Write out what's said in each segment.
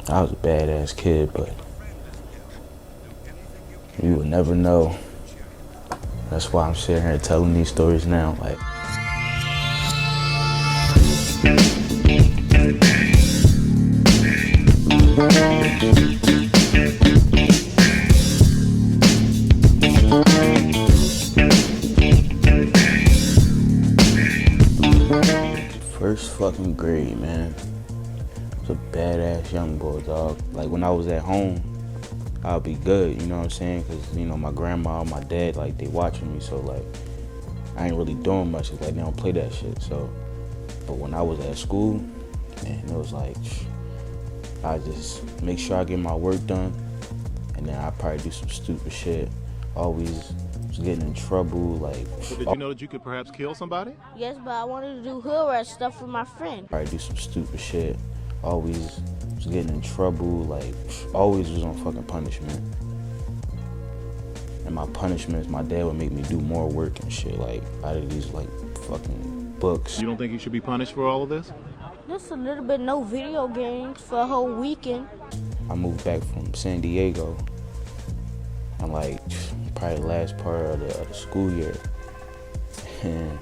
I was a badass kid, but you would never know. That's why I'm sitting here telling these stories now. Like, first fucking grade, man. I was a badass young boy, dog. Like, when I was at home, I'll be good, you know what I'm saying? Because, you know, my grandma, my dad, like, they watching me, so, like, I ain't really doing much. It's like, they don't play that shit, so. But when I was at school, man, it was like, I just make sure I get my work done, and then I probably do some stupid shit. Always was getting in trouble, like. So did you know that you could perhaps kill somebody? Yes, but I wanted to do hood rat stuff with my friend. Probably do some stupid shit. Always was getting in trouble, like, always was on fucking punishment. And my punishments, my dad would make me do more work and shit, like, out of these, like, fucking books. You don't think you should be punished for all of this? Just a little bit, no video games for a whole weekend. I moved back from San Diego, and, like, probably the last part of the school year. And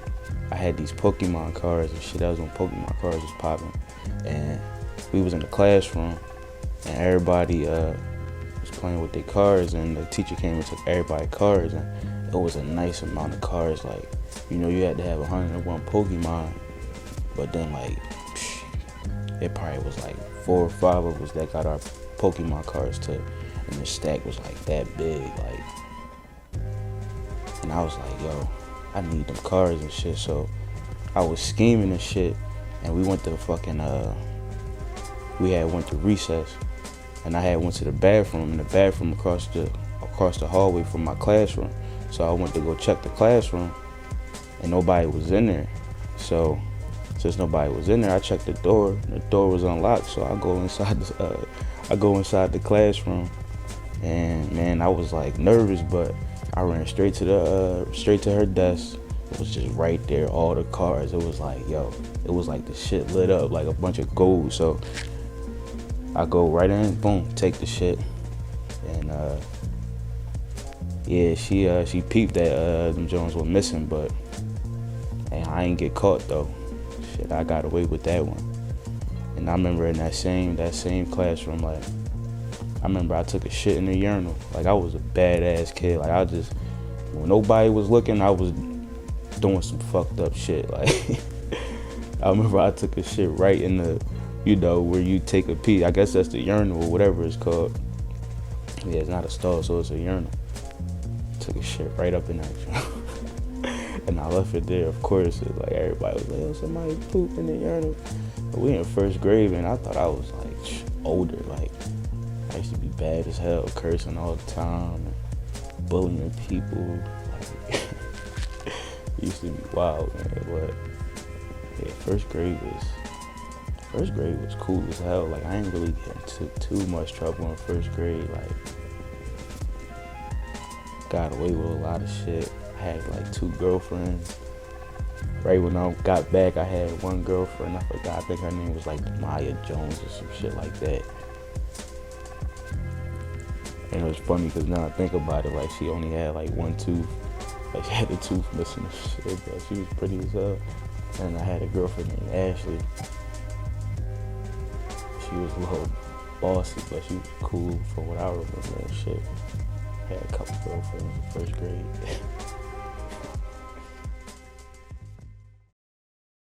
I had these Pokemon cards and shit. That was when Pokemon cards was popping. And we was in the classroom, and everybody was playing with their cards, and the teacher came and took everybody's cards, and it was a nice amount of cards. Like, you know, you had to have 101 Pokemon, but then, like, it probably was like 4 or 5 of us that got our Pokemon cards too, and the stack was like that big, like. And I was like, yo, I need them cards and shit. So I was scheming and shit, and we went to fucking we had went to recess, and I had went to the bathroom, and the bathroom across the hallway from my classroom. So I went to go check the classroom, and nobody was in there. So since nobody was in there, I checked the door, and the door was unlocked. So I go inside the classroom, and man, I was like nervous, but I ran straight to her desk. It was just right there, all the cards. It was like, yo, it was like the shit lit up like a bunch of gold. So I go right in, boom, take the shit, and yeah, she peeped that them Jones were missing, but hey, I ain't get caught though. Shit, I got away with that one. And I remember in that same classroom, like, I remember I took a shit in the urinal. Like, I was a badass kid. Like, I just, when nobody was looking, I was doing some fucked up shit. Like, I remember I took a shit right in the, you know, where you take a pee. I guess that's the urinal or whatever it's called. Yeah, it's not a stall, so it's a urinal. Took a shit right up in that joint. And I left it there. Of course, it's like everybody was like, oh, somebody pooped in the urinal. But we in first grade, and I thought I was like older. Like, I used to be bad as hell, cursing all the time, and bullying people. Like, it used to be wild, man. But yeah, first grade was cool as hell. Like, I ain't really get into too much trouble in first grade. Like, got away with a lot of shit. I had like 2 girlfriends. Right when I got back, I had one girlfriend. I forgot. I think her name was like Maya Jones or some shit like that. And it was funny because now I think about it, like, she only had like 1 tooth. Like, she had a tooth missing and shit, but she was pretty as hell. And I had a girlfriend named Ashley. She was a little bossy, but she was cool for what I remember and shit. Had a couple girlfriends in first grade.